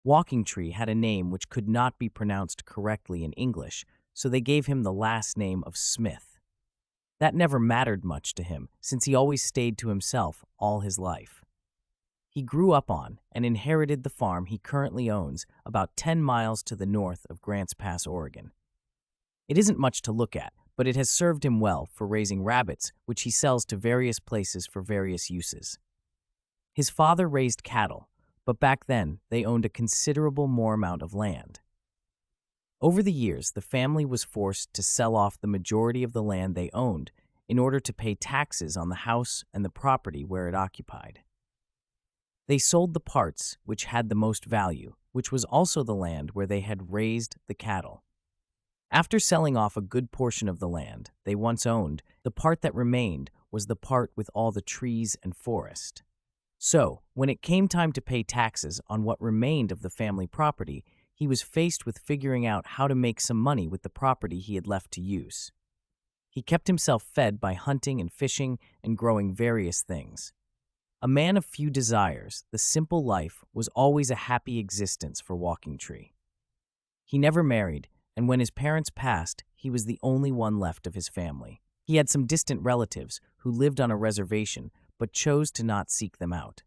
Walking Tree had a name which could not be pronounced correctly in English, so they gave him the last name of Smith. That never mattered much to him, since he always stayed to himself all his life. He grew up on and inherited the farm he currently owns about 10 miles to the north of Grants Pass, Oregon. It isn't much to look at, but it has served him well for raising rabbits, which he sells to various places for various uses. His father raised cattle, but back then they owned a considerable more amount of land. Over the years, the family was forced to sell off the majority of the land they owned in order to pay taxes on the house and the property where it occupied. They sold the parts which had the most value, which was also the land where they had raised the cattle. After selling off a good portion of the land they once owned, the part that remained was the part with all the trees and forest. So, when it came time to pay taxes on what remained of the family property, he was faced with figuring out how to make some money with the property he had left to use. He kept himself fed by hunting and fishing and growing various things. A man of few desires, the simple life was always a happy existence for Walking Tree. He never married, and when his parents passed, he was the only one left of his family. He had some distant relatives who lived on a reservation but chose to not seek them out.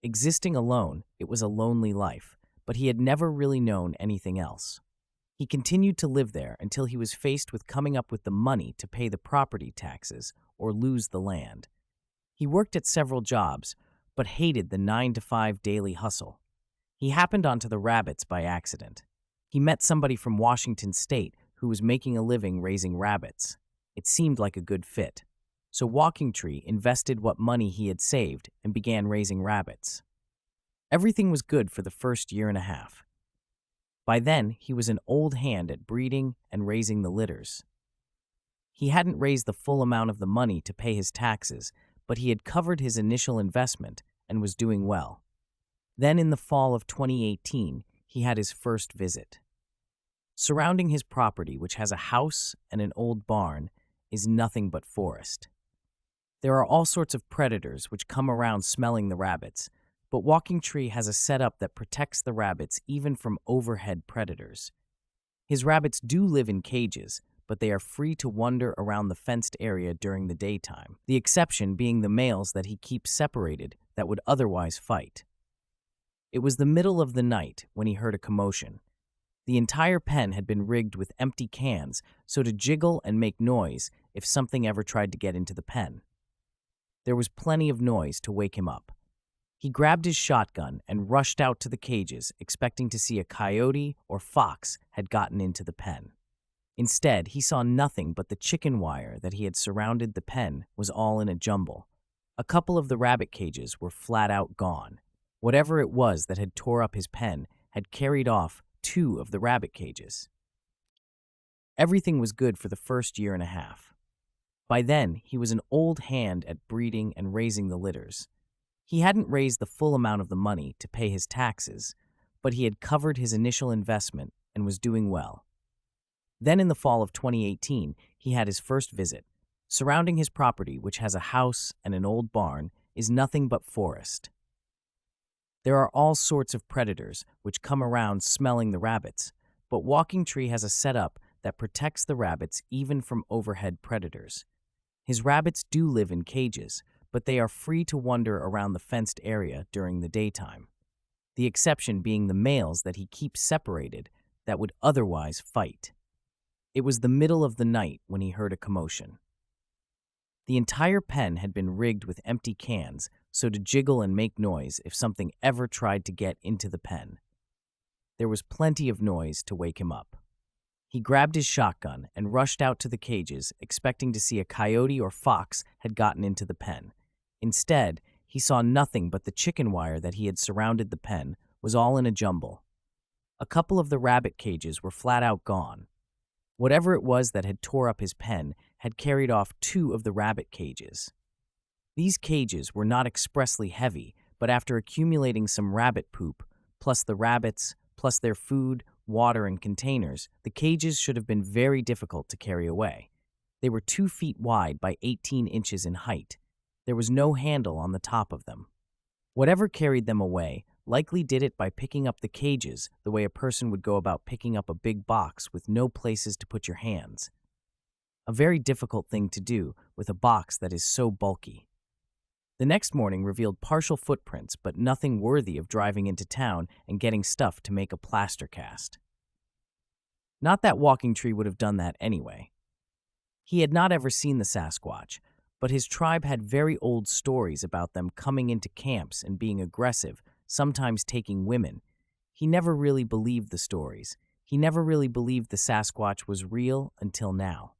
Existing alone, it was a lonely life, but he had never really known anything else. He continued to live there until he was faced with coming up with the money to pay the property taxes or lose the land. He worked at several jobs, but hated the 9-to-5 daily hustle. He happened onto the rabbits by accident. He met somebody from Washington State who was making a living raising rabbits. It seemed like a good fit. So Walking Tree invested what money he had saved and began raising rabbits. Everything was good for the first year and a half. By then, he was an old hand at breeding and raising the litters. He hadn't raised the full amount of the money to pay his taxes, but he had covered his initial investment and was doing well. Then in the fall of 2018, he had his first visit. Surrounding his property, which has a house and an old barn, is nothing but forest. There are all sorts of predators which come around smelling the rabbits, but Walking Tree has a setup that protects the rabbits even from overhead predators. His rabbits do live in cages, but they are free to wander around the fenced area during the daytime, the exception being the males that he keeps separated that would otherwise fight. It was the middle of the night when he heard a commotion. The entire pen had been rigged with empty cans, so to jiggle and make noise if something ever tried to get into the pen. There was plenty of noise to wake him up. He grabbed his shotgun and rushed out to the cages, expecting to see a coyote or fox had gotten into the pen. Instead, he saw nothing but the chicken wire that he had surrounded the pen was all in a jumble. A couple of the rabbit cages were flat out gone. Whatever it was that had tore up his pen had carried off 2 of the rabbit cages. Everything was good for the first year and a half. By then, he was an old hand at breeding and raising the litters. He hadn't raised the full amount of the money to pay his taxes, but he had covered his initial investment and was doing well. Then in the fall of 2018, he had his first visit. Surrounding his property, which has a house and an old barn, is nothing but forest. There are all sorts of predators which come around smelling the rabbits, but Walking Tree has a setup that protects the rabbits even from overhead predators. His rabbits do live in cages, but they are free to wander around the fenced area during the daytime, the exception being the males that he keeps separated that would otherwise fight. It was the middle of the night when he heard a commotion. The entire pen had been rigged with empty cans, so to jiggle and make noise if something ever tried to get into the pen. There was plenty of noise to wake him up. He grabbed his shotgun and rushed out to the cages, expecting to see a coyote or fox had gotten into the pen. Instead, he saw nothing but the chicken wire that he had surrounded the pen was all in a jumble. A couple of the rabbit cages were flat out gone. Whatever it was that had tore up his pen had carried off 2 of the rabbit cages. These cages were not expressly heavy, but after accumulating some rabbit poop, plus the rabbits, plus their food, water, and containers, the cages should have been very difficult to carry away. They were 2 feet wide by 18 inches in height. There was no handle on the top of them. Whatever carried them away likely did it by picking up the cages the way a person would go about picking up a big box with no places to put your hands. A very difficult thing to do with a box that is so bulky. The next morning revealed partial footprints, but nothing worthy of driving into town and getting stuff to make a plaster cast. Not that Walking Tree would have done that anyway. He had not ever seen the Sasquatch, but his tribe had very old stories about them coming into camps and being aggressive, sometimes taking women. He never really believed the stories. He never really believed the Sasquatch was real until now.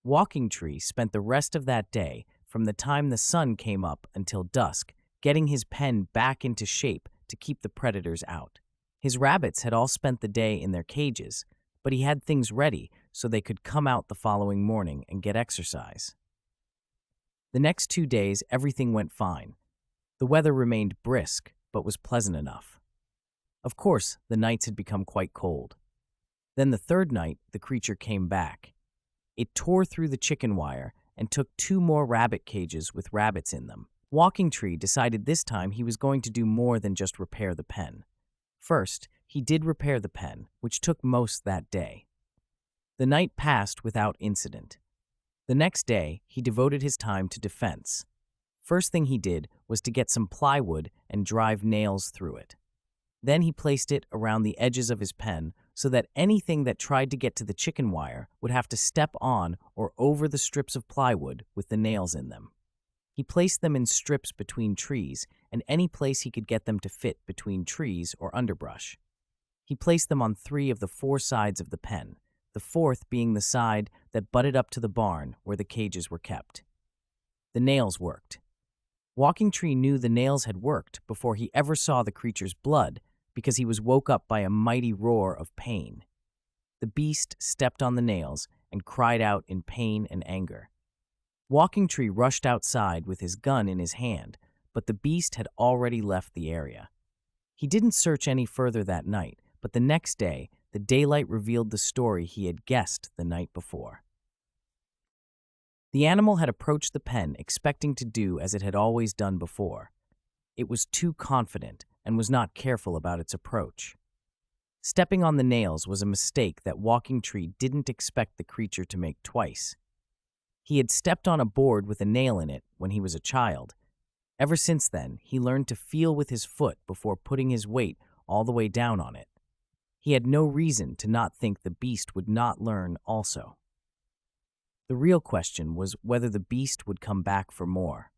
Walking Tree spent the rest of that day, from the time the sun came up until dusk, getting his pen back into shape to keep the predators out. His rabbits had all spent the day in their cages, but he had things ready so they could come out the following morning and get exercise. The next 2 days, everything went fine. The weather remained brisk, but was pleasant enough. Of course, the nights had become quite cold. Then the third night, the creature came back. It tore through the chicken wire and took 2 more rabbit cages with rabbits in them. Walking Tree decided this time he was going to do more than just repair the pen. First, he did repair the pen, which took most that day. The night passed without incident. The next day, he devoted his time to defense. First thing he did was to get some plywood and drive nails through it. Then he placed it around the edges of his pen so that anything that tried to get to the chicken wire would have to step on or over the strips of plywood with the nails in them. He placed them in strips between trees and any place he could get them to fit between trees or underbrush. He placed them on 3 of the 4 sides of the pen, the 4th being the side that butted up to the barn where the cages were kept. The nails worked. Walking Tree knew the nails had worked before he ever saw the creature's blood because he was woke up by a mighty roar of pain. The beast stepped on the nails and cried out in pain and anger. Walking Tree rushed outside with his gun in his hand, but the beast had already left the area. He didn't search any further that night, but the next day, the daylight revealed the story he had guessed the night before. The animal had approached the pen expecting to do as it had always done before. It was too confident and was not careful about its approach. Stepping on the nails was a mistake that Walking Tree didn't expect the creature to make twice. He had stepped on a board with a nail in it when he was a child. Ever since then, he learned to feel with his foot before putting his weight all the way down on it. He had no reason to not think the beast would not learn also. The real question was whether the beast would come back for more.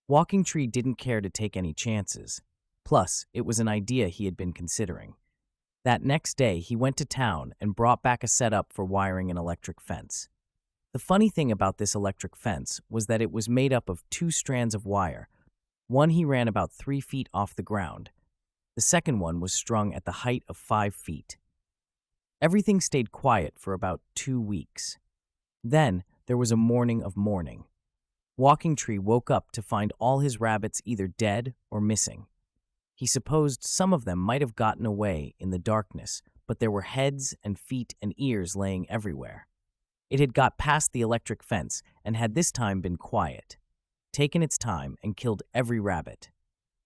Walking Tree didn't care to take any chances. Plus, it was an idea he had been considering. That next day, he went to town and brought back a setup for wiring an electric fence. The funny thing about this electric fence was that it was made up of 2 strands of wire. One he ran about 3 feet off the ground. The second one was strung at the height of 5 feet. Everything stayed quiet for about 2 weeks. Then there was a morning of mourning. Walking Tree woke up to find all his rabbits either dead or missing. He supposed some of them might have gotten away in the darkness, but there were heads and feet and ears laying everywhere. It had got past the electric fence and had this time been quiet, taken its time and killed every rabbit.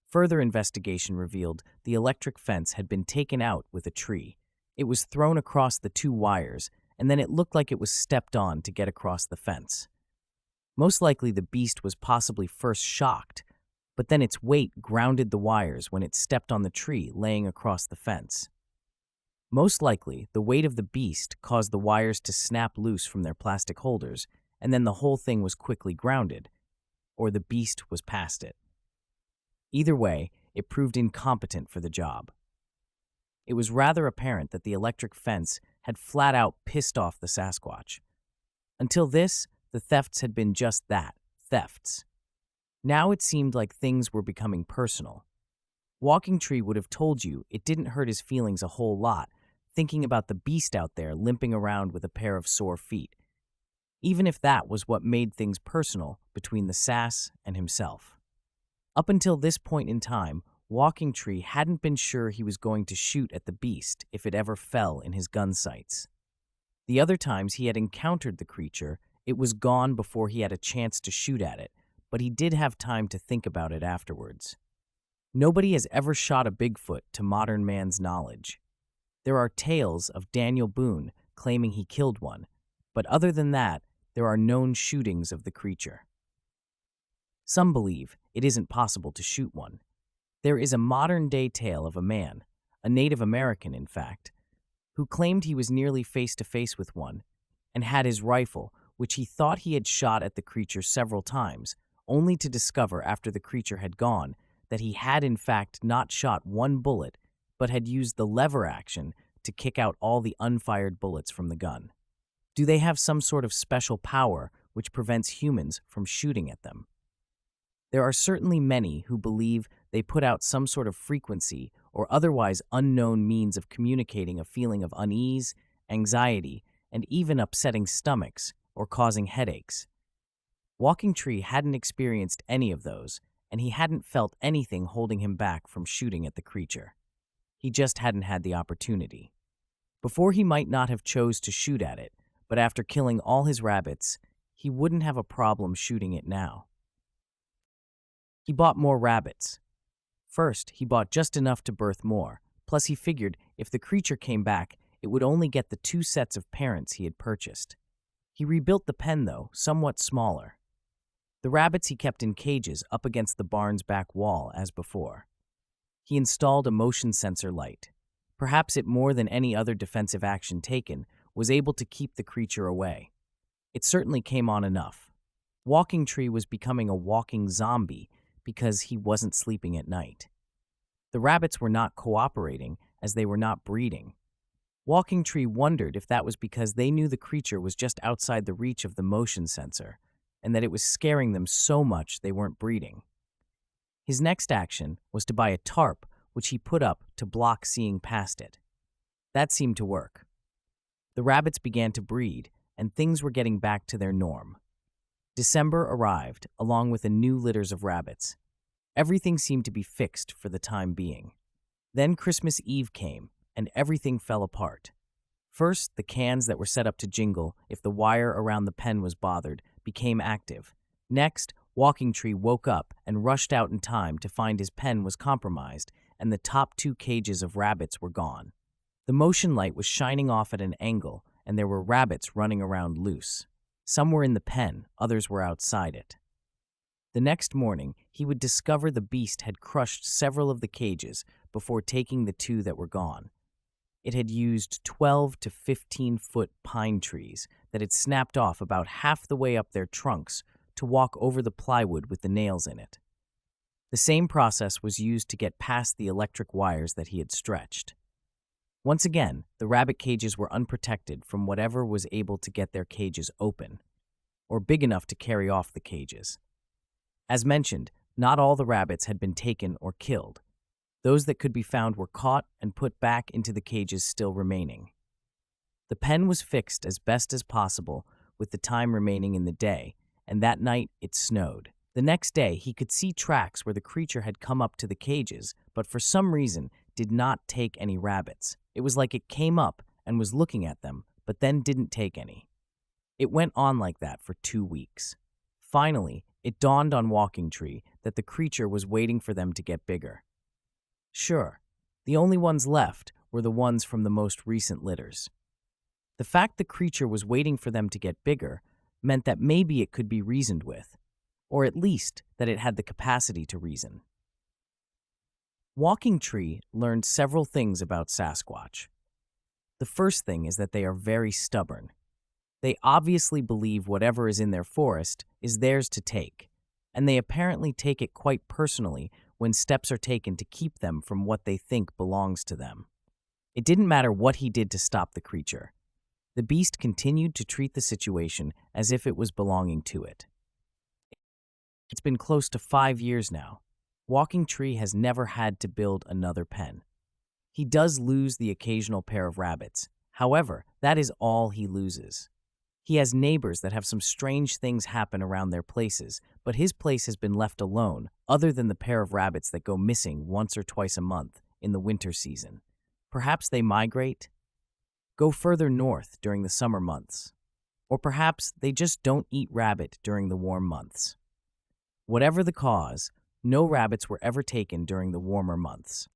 Further investigation revealed the electric fence had been taken out with a tree. It was thrown across the 2 wires, and then it looked like it was stepped on to get across the fence. Most likely the beast was possibly first shocked, but then its weight grounded the wires when it stepped on the tree laying across the fence. Most likely, the weight of the beast caused the wires to snap loose from their plastic holders, and then the whole thing was quickly grounded, or the beast was past it. Either way, it proved incompetent for the job. It was rather apparent that the electric fence had flat out pissed off the Sasquatch. Until this, the thefts had been just that, thefts. Now it seemed like things were becoming personal. Walking Tree would have told you it didn't hurt his feelings a whole lot, thinking about the beast out there limping around with a pair of sore feet, even if that was what made things personal between the Sass and himself. Up until this point in time, Walking Tree hadn't been sure he was going to shoot at the beast if it ever fell in his gun sights. The other times he had encountered the creature, it was gone before he had a chance to shoot at it, but he did have time to think about it afterwards. Nobody has ever shot a Bigfoot to modern man's knowledge. There are tales of Daniel Boone claiming he killed one, but other than that, there are known shootings of the creature. Some believe it isn't possible to shoot one. There is a modern-day tale of a man, a Native American in fact, who claimed he was nearly face-to-face with one and had his rifle, which he thought he had shot at the creature several times, only to discover after the creature had gone that he had in fact not shot one bullet, but had used the lever action to kick out all the unfired bullets from the gun. Do they have some sort of special power which prevents humans from shooting at them? There are certainly many who believe they put out some sort of frequency or otherwise unknown means of communicating a feeling of unease, anxiety, and even upsetting stomachs or causing headaches. Walking Tree hadn't experienced any of those, and he hadn't felt anything holding him back from shooting at the creature. He just hadn't had the opportunity. Before, he might not have chose to shoot at it, but after killing all his rabbits, he wouldn't have a problem shooting it now. He bought more rabbits. First, he bought just enough to birth more, plus he figured if the creature came back, it would only get the 2 sets of parents he had purchased. He rebuilt the pen, though, somewhat smaller. The rabbits he kept in cages up against the barn's back wall, as before. He installed a motion sensor light. Perhaps it, more than any other defensive action taken, was able to keep the creature away. It certainly came on enough. Walking Tree was becoming a walking zombie because he wasn't sleeping at night. The rabbits were not cooperating as they were not breeding. Walking Tree wondered if that was because they knew the creature was just outside the reach of the motion sensor, and that it was scaring them so much they weren't breeding. His next action was to buy a tarp which he put up to block seeing past it. That seemed to work. The rabbits began to breed, and things were getting back to their norm. December arrived, along with a new litters of rabbits. Everything seemed to be fixed for the time being. Then Christmas Eve came, and everything fell apart. First, the cans that were set up to jingle if the wire around the pen was bothered became active. Next, Walking Tree woke up and rushed out in time to find his pen was compromised and the top 2 cages of rabbits were gone. The motion light was shining off at an angle, and there were rabbits running around loose. Some were in the pen, others were outside it. The next morning, he would discover the beast had crushed several of the cages before taking the 2 that were gone. It had used 12 to 15-foot pine trees that had snapped off about half the way up their trunks to walk over the plywood with the nails in it. The same process was used to get past the electric wires that he had stretched. Once again, the rabbit cages were unprotected from whatever was able to get their cages open, or big enough to carry off the cages. As mentioned, not all the rabbits had been taken or killed. Those that could be found were caught and put back into the cages still remaining. The pen was fixed as best as possible with the time remaining in the day, and that night it snowed. The next day, he could see tracks where the creature had come up to the cages, but for some reason did not take any rabbits. It was like it came up and was looking at them, but then didn't take any. It went on like that for 2 weeks. Finally, it dawned on Walking Tree that the creature was waiting for them to get bigger. Sure, the only ones left were the ones from the most recent litters. The fact the creature was waiting for them to get bigger meant that maybe it could be reasoned with, or at least that it had the capacity to reason. Walking Tree learned several things about Sasquatch. The first thing is that they are very stubborn. They obviously believe whatever is in their forest is theirs to take, and they apparently take it quite personally when steps are taken to keep them from what they think belongs to them. It didn't matter what he did to stop the creature. The beast continued to treat the situation as if it was belonging to it. It's been close to 5 years now. Walking Tree has never had to build another pen. He does lose the occasional pair of rabbits. However, that is all he loses. He has neighbors that have some strange things happen around their places, but his place has been left alone, other than the pair of rabbits that go missing once or twice a month in the winter season. Perhaps they migrate, go further north during the summer months, or perhaps they just don't eat rabbit during the warm months. Whatever the cause, No rabbits were ever taken during the warmer months.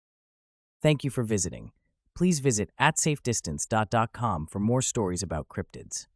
Thank you for visiting. Please visit @safedistance.com for more stories about cryptids.